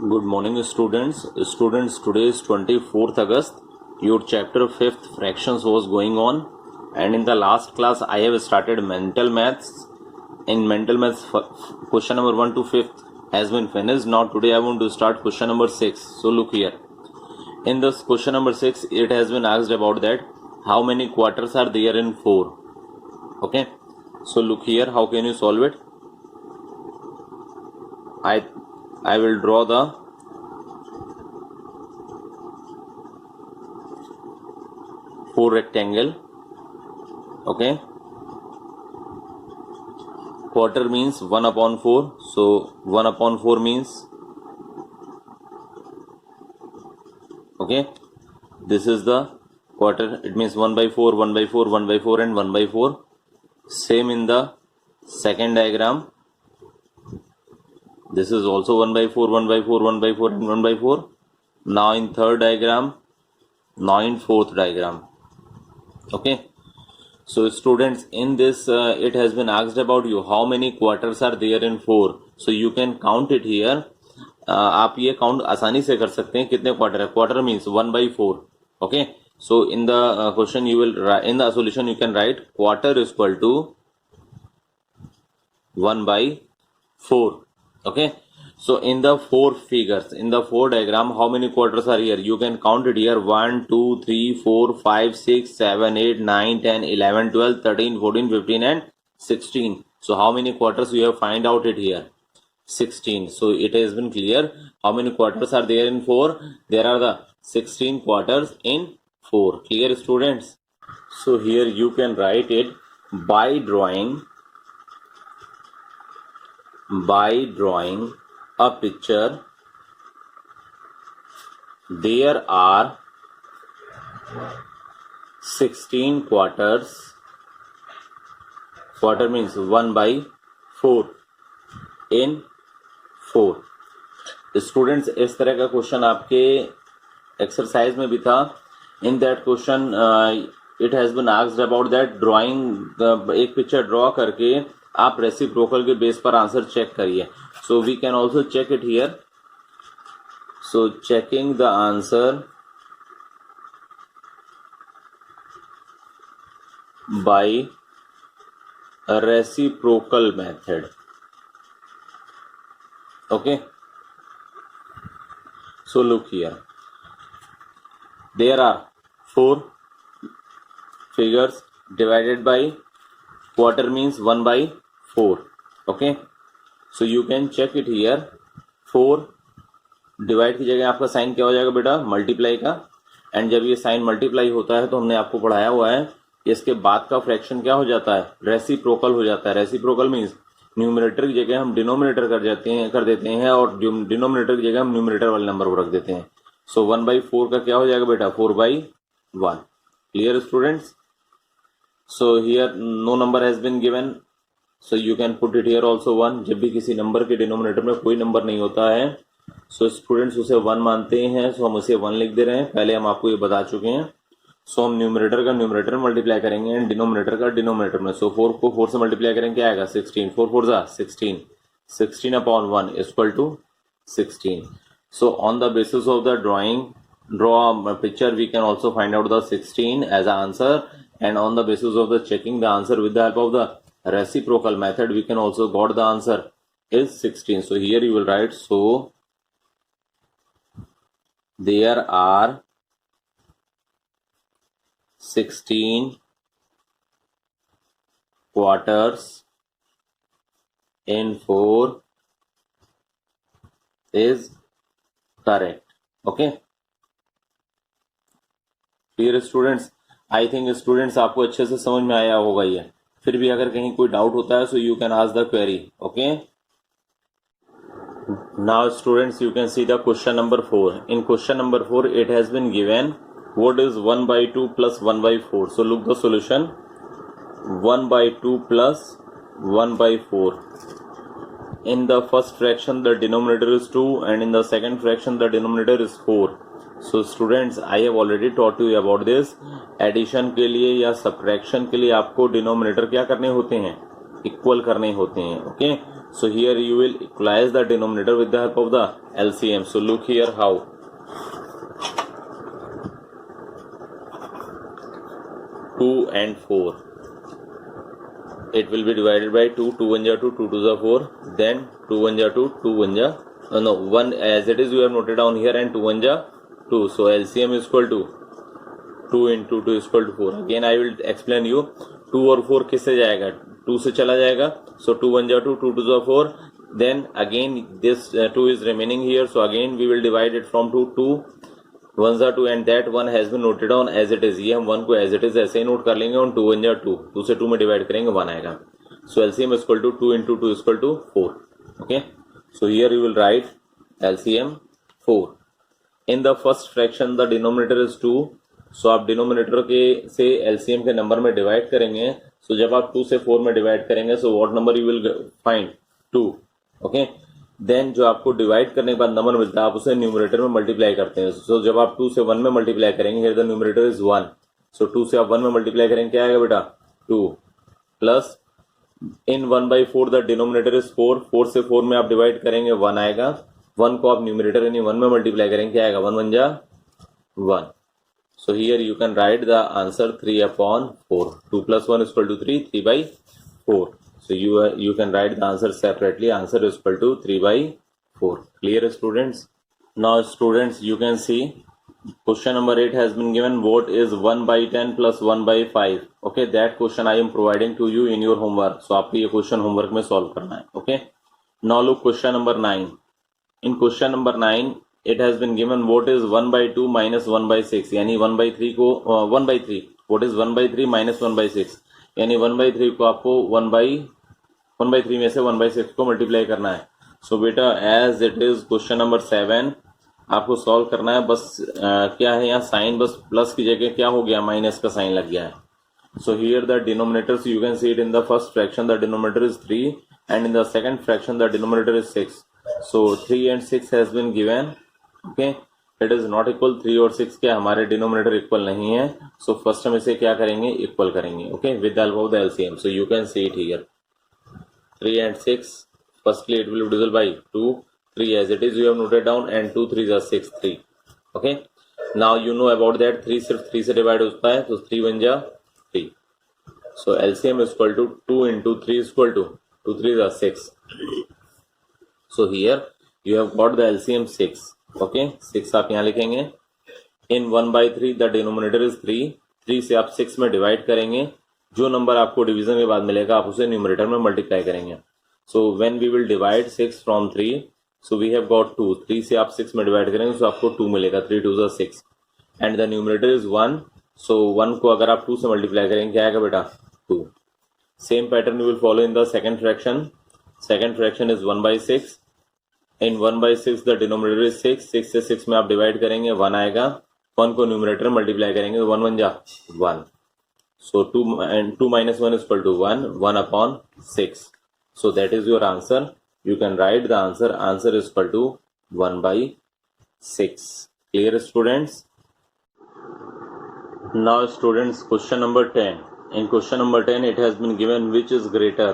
Good morning, students. Today is 24th August. Your chapter 5th fractions was going on, and in the last class I have started mental maths. In mental maths, question number 1 to 5th has been finished. Now today I want to start question number 6. So look here. In this question number 6, it has been asked about that how many quarters are there in 4. Okay. So look here. How can you solve it? I will draw the four rectangle. Okay. Quarter means 1 upon 4. So 1 upon 4 means, okay, this is the quarter. It means 1 by 4, 1 by 4, 1 by 4 and 1 by 4. Same in the second diagram. This is also 1 by 4, 1 by 4, 1 by 4 and 1 by 4. Now in third diagram, now in fourth diagram. Okay. So students, in this it has been asked about you how many quarters are there in 4. So you can count it here. आप ये count आसानी से कर सकते हैं कितने quarter है. Quarter means 1 by 4. Okay. So in the question you will in the solution you can write quarter is equal to 1 by 4. Okay. So in the four figures, in the four diagram, how many quarters are here? You can count it here. 1, 2, 3, 4, 5, 6, 7, 8, 9, 10, 11, 12, 13, 14, 15 and 16. So how many quarters we have find out it here? 16. So it has been clear. How many quarters are there in 4? There are the 16 quarters in 4. Clear, students? So here you can write it by drawing a picture. There are 16 quarters. Quarter means 1 by 4 in 4. Students, इस तरह का question आपके exercise में भी था. In that question it has been asked about that drawing. एक picture draw करके आप रेसिप्रोकल के बेस पर आंसर चेक करिए. So we can also check it here. So checking the answer by reciprocal method. Okay. So look here. There are 4 figures divided by quarter means 1 by 4. Okay. So you can check it here. 4 divide की जगह आपका sign क्या हो जाएगा बेटा? Multiply का. And जब ये साइन मल्टीप्लाई होता है तो हमने आपको पढ़ाया हुआ है इसके बाद का फ्रैक्शन क्या हो जाता है? रेसिप्रोकल हो जाता है. रेसिप्रोकल मीन्स न्यूमरेटर की जगह हम डिनोमिनेटर कर देते हैं और डिनोमिनेटर की जगह हम न्यूमरेटर वाले नंबर को रख देते हैं. सो 1 by 4 का क्या हो जाएगा बेटा? 4 by 1. Clear students? So here no number has been given, so you can put it here also 1. जब भी किसी नंबर के डिनोमिनेटर में कोई नंबर नहीं होता है सो स्टूडेंट्स उसे 1 मानते हैं. सो हम उसे 1 लिख दे रहे हैं. पहले हम आपको ये बता चुके हैं. सो हम न्यूमरेटर का न्यूमरेटर मल्टीप्लाई करेंगे एंड डिनोमिनेटर का डिनोमिनेटर में. सो 4 को 4 से मल्टीप्लाई करेंगे क्या आएगा? 16. 4 4 जा 16. 16 upon 1 is equal to 16. So on the basis of the draw a picture, we can also find out the 16 as an answer, and on the basis of the checking the answer with the help of the reciprocal method, we can also got the answer is 16. So here you will write, so there are 16 quarters in 4 is correct. Okay. Clear students? I think students आपको अच्छे से समझ में आया होगा ये. फिर भी अगर कहीं कोई डाउट होता है so you can ask the query. Okay. Now students, you can see the question number 4. In question number 4 it has been given what is 1 by 2 plus 1 by 4. So look the solution. 1 by 2 plus 1 by 4. In the first fraction the denominator is 2 and in the second fraction the denominator is 4. So students, I have already taught you about this. Addition के लिए या subtraction के लिए आपको denominator क्या करने होते हैं? इक्वल करने होते हैं. Okay, So here you will equalize the denominator with the help of the LCM. So look here how. 2 and 4. It will be divided by 2. 2 1 ja 2, 2 2 ja 4. Then 2 1 ja 2, 2 1 ja no 1 as it is you have noted down here, and 2 1 ja 2. So LCM is equal to 2 into 2 is equal to 4. Again I will explain you. 2 और 4 किससे जाएगा? 2 से चला जाएगा. So 2 1 ja 2, 2 2 ja 4. Then again this 2 is remaining here. So again we will divide it from 2. 2 1 जा 2 and that 1 has been noted down as it is. ये हम 1 को as it is ऐसे ही नोट कर लेंगे और 2 1 जा 2. 2 से 2 में डिवाइड करेंगे 1 आएगा. So LCM is equal to 2 into 2 is equal to 4. Okay. So here you will write LCM 4. In the first fraction the denominator is 2. So आप डिनोमिनेटर के से LCM के नंबर में डिवाइड करेंगे. So जब आप 2 से 4 में डिवाइड करेंगे so what number you will find? 2. Okay. Then जो आपको डिवाइड करने के बाद नंबर मिलता है आप उसे न्यूमरेटर में मल्टीप्लाई करते हैं. सो जब आप 2 से 1 में मल्टीप्लाई करेंगे हियर द न्यूमरेटर इज 1. सो 2 से आप 1 में मल्टीप्लाई करेंगे क्या आएगा बेटा? 2 plus in 1/4 the denominator is 4. 4 से 4 में आप डिवाइड करेंगे 1 आएगा. 1 को आप न्यूमरेटर यानी 1 में मल्टीप्लाई करेंगे क्या आएगा? 1 1 जा 1. So here you can write the answer 3/4. 2 + 1 = 3. 3/4. So you can write the answer separately. Answer is equal to 3/4. Clear students? Now students you can see question number 8 has been given. What is 1/10 plus 1/5? Okay, that question I am providing to you in your homework. So आपको ये question homework में solve करना है. Okay. Now look question number 9. In question number 9 it has been given what is 1/2 minus 1/6. यानी 1/3 को 1/3. What is 1/3 minus 1/6? यानी 1/3 को आपको 1/3 में से 1/6 को मल्टीप्लाई करना है. सो बेटा as it is question number 7 आपको सॉल्व करना है. बस क्या है यहाँ साइन बस प्लस की जगह क्या हो गया? माइनस का साइन लग गया है. So here the denominators you can see it in the first fraction the denominator is 3 and in the second fraction the denominator is 6. So 3 and 6 has been given. Okay, it is not equal. 3 और 6 के हमारे denominator equal नहीं है. So first हम इसे क्या करेंगे? Equal करेंगे. Okay, with the help of the LCM. So you can see it here 3 and 6. Firstly it will be divisible by 2. 3 as it is you have noted down and 2 3s are 6 3. Okay, now you know about that. 3 सिर्फ 3 से divide होता है तो 3 1 जा 3. So LCM is equal to 2 into 3 is equal to 2 3s are 6. So here you have got the LCM 6. Okay, 6 आप यहाँ लिखेंगे. In 1/3 the denominator is 3. 3 से आप 6 में डिवाइड करेंगे. जो नंबर आपको डिवीजन के बाद मिलेगा आप उसे न्यूमरेटर में मल्टीप्लाई करेंगे. So when we will divide 6 from 3 so we have got 2. 3 से आप 6 में डिवाइड करेंगे तो आपको 2 मिलेगा. 3 2 = 6 and the numerator is 1. So 1 को अगर आप 2 से मल्टीप्लाई करेंगे क्या आएगा बेटा? 2. Same pattern you will follow in the second fraction. Second fraction is 1/6. In 1/6 the denominator is 6. 6 से 6 में आप डिवाइड करेंगे 1 आएगा. 1 को न्यूमरेटर मल्टीप्लाई करेंगे तो 1 1 जा 1. So 2 and 2 minus 1 is equal to 1. 1/6. So that is your answer. You can write the answer. Answer is equal to 1/6. Clear students? Now students question number 10. In question number 10 it has been given which is greater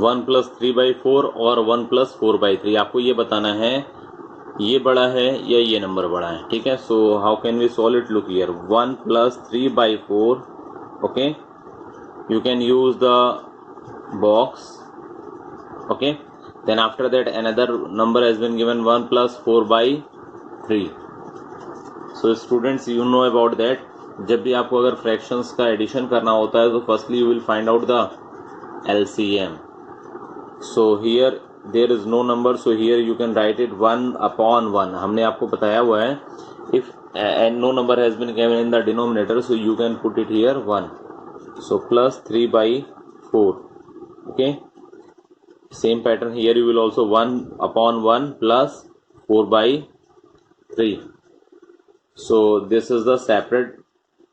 1 plus 3/4 or 1 plus 4/3. आपको ये बताना है ये बड़ा है या ये number बड़ा है. ठीक है. So how can we solve it? Look here. 1 plus 3/4. Okay, you can use the box. Okay, then after that another number has been given 1 plus 4/3. So students you know about that. जब भी आपको अगर fractions का addition करना होता है तो firstly you will find out the LCM. So here there is no number, so here you can write it 1/1. हमने आपको बताया हुआ है if and no number has been given in the denominator, so you can put it here 1. So plus 3/4. Okay, same pattern here you will also 1/1 plus 4/3. So this is the separate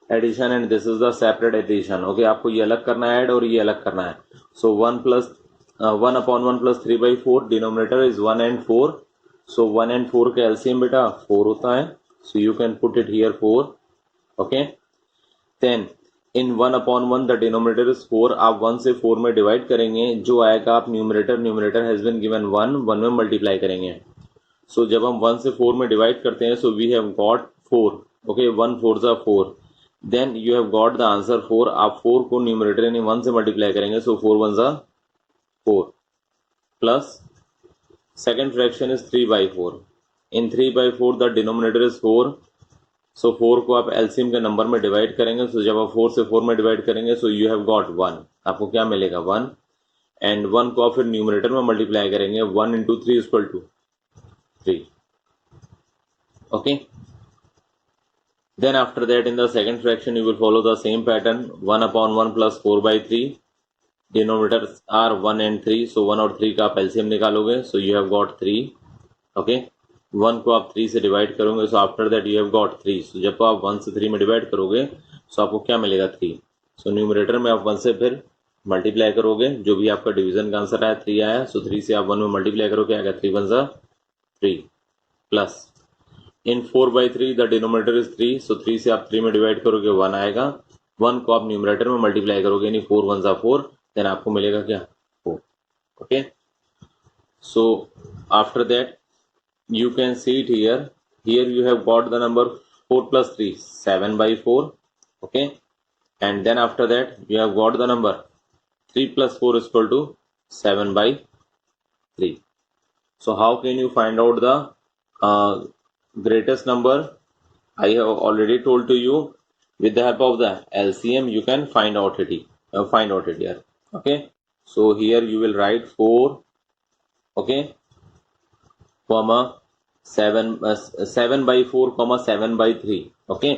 addition and this is the separate addition. Okay, आपको ये अलग करना है और ये अलग करना है. So 1/1 plus 3/4. denominator is 1 and 4. So 1 and 4 का LCM बेटा 4 होता है. So you can put it here 4. Okay, then in 1/1 the denominator is 4, आप 1 से 4 में डिवाइड करेंगे, जो आएगा आप न्यूमरेटर हैज बीन गिवन 1 में मल्टीप्लाई करेंगे. सो जब हम 1 से 4 में डिवाइड करते हैं, so we have got 4. Okay, 1 4 जा 4. Then you have got the answer 4. आप 4 को न्यूमरेटर यानी 1 से मल्टीप्लाई करेंगे, सो 4 1 जा 4 plus second fraction is 3/4. In 3/4 the denominator is 4. सो 4 को आप एलसीएम के नंबर में डिवाइड करेंगे. सो जब आप 4 से 4 में डिवाइड करेंगे, सो यू हैव गॉट 1. आपको क्या मिलेगा 1. एंड 1 को आप फिर न्यूमरेटर में मल्टीप्लाई करेंगे. 1 into 3 equal to 3. Okay, then after that in the second fraction you will follow the same pattern. 1/1 plus 4/3. Denominator are 1 and 3. So 1 और 3 का आप एलसीएम निकालोगे. So you have got 3. Okay, 1 को आप 3 से डिवाइड करोगे. So after that you have got 3. So जब आप 1 से 3 में डिवाइड करोगे, सो आपको क्या मिलेगा 3. सो न्यूमरेटर में आप 1 से फिर मल्टीप्लाई करोगे, जो भी आपका डिवीजन का आंसर आया 3 आया. सो 3 से आप 1 में मल्टीप्लाई करोगे, आएगा 3 1 जा 3 plus in 4/3 the denominator is 3. सो 3 से आप 3 में डिवाइड करोगे, 1 आएगा. 1 को आप न्यूमरेटर में मल्टीप्लाई करोगे, यानी 4 1 जा 4. देन आपको मिलेगा क्या 4. Okay, so after that you can see it here you have got the number 4 plus 3 7/4. okay, and then after that you have got the number 3 plus 4 is equal to 7/3. so how can you find out the greatest number? I have already told to you, with the help of the LCM you can find out it here. okay, so here you will write 4, okay, comma 7/4 comma 7/3. Okay,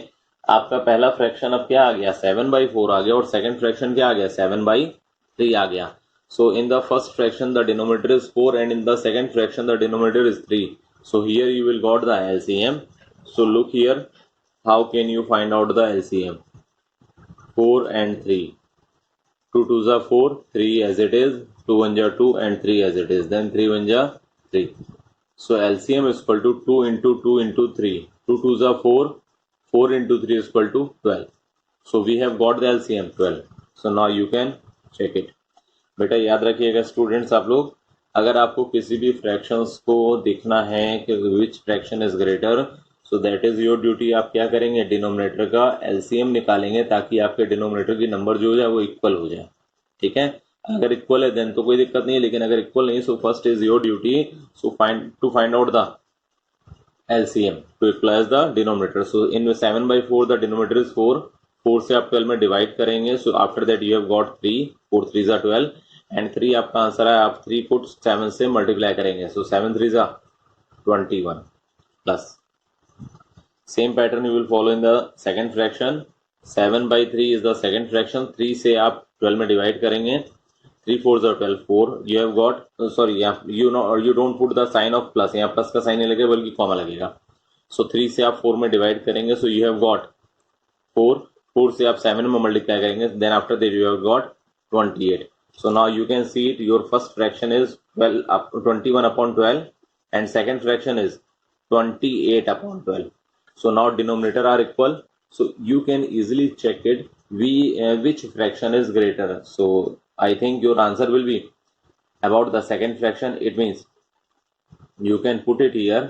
आपका पहला fraction अब क्या आ गया 7/4 आ गया, और second fraction क्या आ गया 7/3 आ गया. So in the first fraction the denominator is 4 and in the second fraction the denominator is 3. So here you will got the LCM. so look here, how can you find out the LCM? 4 and 3. 2 2 जा 4, 3 as it is, 2 1 जा 2 and 3 as it is, then 3 1 जा 3. So LCM is equal to 2 into 2 into 3. 2 2 जा 4, 4 into 3 is equal to 12. So we have got the LCM 12. So now you can check it. बेटा याद रखिएगा students, आप लोग अगर आपको किसी भी फ्रैक्शंस को देखना है कि विच fraction is greater, so that is your duty. आप क्या करेंगे, डिनोमिनेटर का LCM निकालेंगे, ताकि आपके डिनोमिनेटर की नंबर जो हो जाए वो इक्वल हो जाए. ठीक है, अगर इक्वल है देन तो कोई दिक्कत नहीं है, लेकिन अगर इक्वल नहीं, so first is your duty so find out the LCM to equalize the denominator. So in 7/4 the denominator is 4. 4 से आप 12 में डिवाइड करेंगे. So after that you have got 3. 4 3 जा 12 एंड 3 आपका आंसर है. आप 3 को 7 से मल्टीप्लाई करेंगे. सो 7 3 जा 21 plus same pattern you will follow in the second fraction. 7/3 is the second fraction. 3 से आप 12 में डिवाइड करेंगे. 3 4 are 12, 4 you have got sorry you don't put the sign of plus. यहाँ प्लस का साइन नहीं लगेगा बल्कि कॉमा लगेगा. सो 3 से आप 4 में डिवाइड करेंगे. सो यू हैव गॉट 4. 4 से आप 7 में मल्टीप्लाई करेंगे. Then after that you have got 28. So now you can see it. Your first fraction is 21/12 and second fraction is 28/12. so now denominator are equal. so you can easily check it which fraction is greater. so I think your answer will be about the second fraction. It means you can put it here,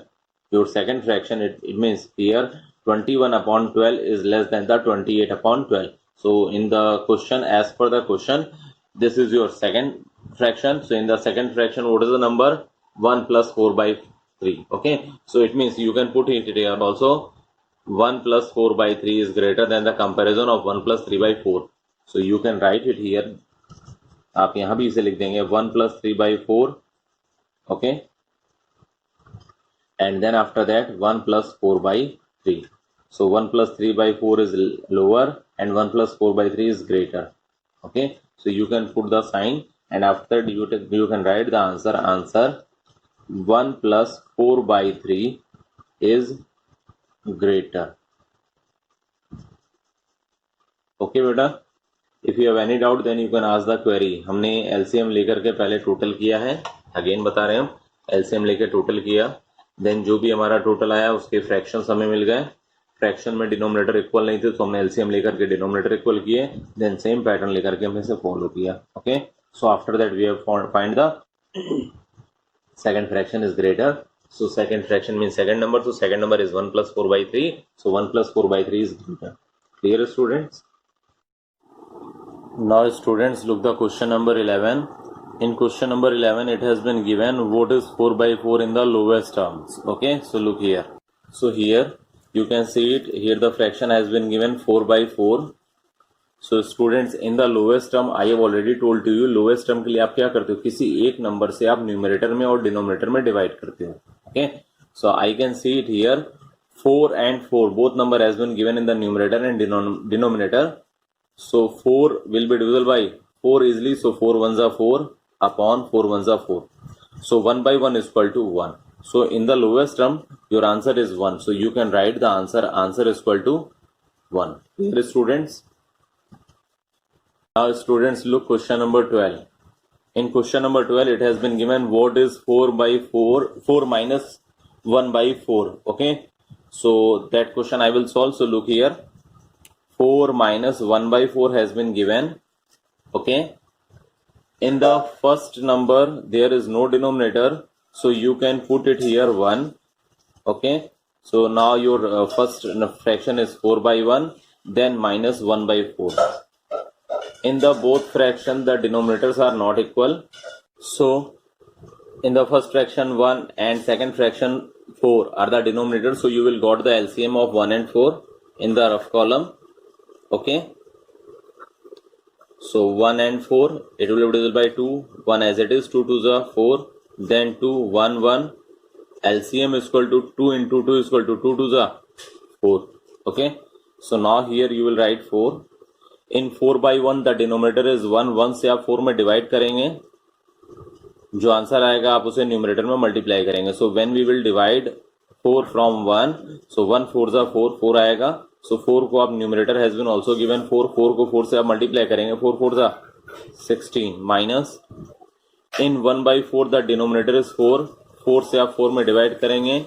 your second fraction. It means here 21/12 is less than the 28/12. so in the question, as per the question, this is your second fraction. so in the second fraction, what is the number? 1 plus 4/3. okay, so it means you can put it here also. 1 plus 4/3 is greater than the comparison of 1 plus 3/4. so you can write it here. आप यहां भी इसे लिख देंगे 1 plus 3/4. Okay, and then after that 1 plus 4/3. so 1 plus 3/4 is lower and 1 plus 4/3 is greater. okay, so you can put the sign and after you can write the answer 1 plus 4/3 is greater. okay बेटा, if you have any doubt then you can ask the query. हमने LCM लेकर के पहले total किया है, again बता रहे हैं हम LCM लेकर टोटल किया, देन जो भी हमारा टोटल आया उसके फ्रैक्शंस हमें मिल गए. फ्रैक्शन में डिनोमिनेटर इक्वल नहीं थे तो हमने एलसीएम लेकर के डिनोमिनेटर इक्वल किए, देन सेम पैटर्न लेकर के हमने इसे फॉलो किया. Okay, so after that we have find the second fraction is greater. So second fraction means second number. So second number is 1 plus 4 by 3. So 1 plus 4 by 3 is greater. Clear, students? Now students, look the question number 11. In question number 11 it has been given what is 4 by 4 in the lowest terms. Okay, so look here. So here you can see it. Here the fraction has been given 4 by 4. So students, in the lowest term I have already told to you, lowest term के लिए आप क्या करते हो, किसी एक number से आप न्यूमरेटर में और डिनोमिनेटर में डिवाइड करते हो. Okay, so I can see it here 4 and 4 both number has been given in the numerator and denominator. So 4 will be divisible by 4 easily. So 4 ones are 4 upon 4 ones are 4. So 1 by 1 is equal to 1. So in the lowest term your answer is 1. So you can write the answer is equal to 1. Clear, students? Now students, look question number 12. In question number 12 it has been given what is 4 by 4 minus 1 by 4. Okay, so that question I will solve. So look here, 4 minus 1 by 4 has been given. Okay, in the first number there is no denominator, so you can put it here 1. Okay, so now your first fraction is 4 by 1, then minus 1 by 4. In the both fraction the denominators are not equal. So in the first fraction 1 and second fraction 4 are the denominators. So you will got the LCM of 1 and 4 in the rough column. Okay, so 1 and 4 it will be divisible by 2, 1 as it is, 2 2s are 4, then 2 1 1, LCM is equal to 2 into 2 is equal to 2 2s are 4. Okay, so now here you will write 4. In 4 by 1 the denominator is 1. 1 से आप 4 में divide करेंगे, जो answer आएगा आप उसे numerator में multiply करेंगे. So when we will divide 4 from 1, so 1 4 जा 4, 4 आएगा. सो 4 को आप numerator has been also given 4, 4 को 4 से आप मल्टीप्लाई करेंगे, 4 4 जा 16 minus in 1 by 4 the denominator is 4, 4 से आप 4 में डिवाइड करेंगे,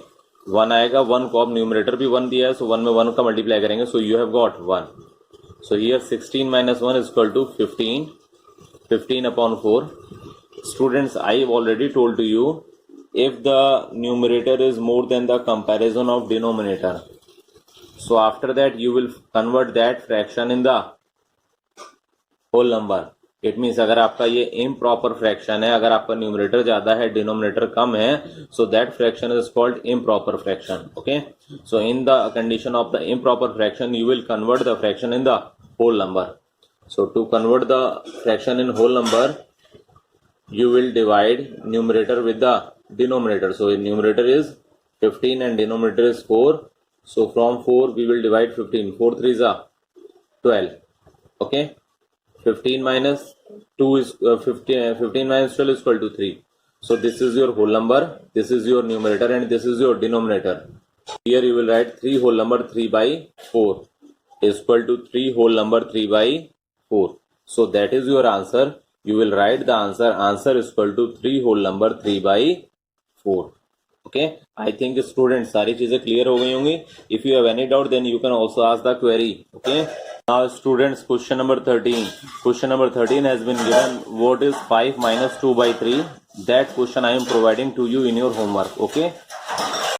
1 आएगा. 1 को आप न्यूमरेटर भी 1 दिया है, सो 1 में 1 का मल्टीप्लाई करेंगे, सो you have got 1. So here 16 minus 1 is equal to 15. 15 upon 4. Students, I have already told to you, if the numerator is more than the comparison of denominator, so after that you will convert that fraction in the whole number. It means अगर आपका ये improper fraction है, अगर आपका numerator ज़्यादा है denominator कम है, so that fraction is called improper fraction. Okay, so in the condition of the improper fraction you will convert the fraction in the whole number. So to convert the fraction in whole number you will divide numerator with the denominator. So numerator is 15 and denominator is 4. So from 4 we will divide 15. 4 3s are 12. Okay, 15 minus 2 is 15 minus 12 is equal to 3. So this is your whole number, this is your numerator and this is your denominator. Here you will write 3 whole number 3 by 4 is equal to 3 whole number 3 by 4. So that is your answer. You will write the answer is equal to 3 whole number 3 by 4. Okay, I think students सारी चीजें clear हो गई होंगी. If you have any doubt then you can also ask the query. Okay, now students, question number 13. Question number 13 has been given what is 5 minus 2 by 3. That question I am providing to you in your homework. Okay,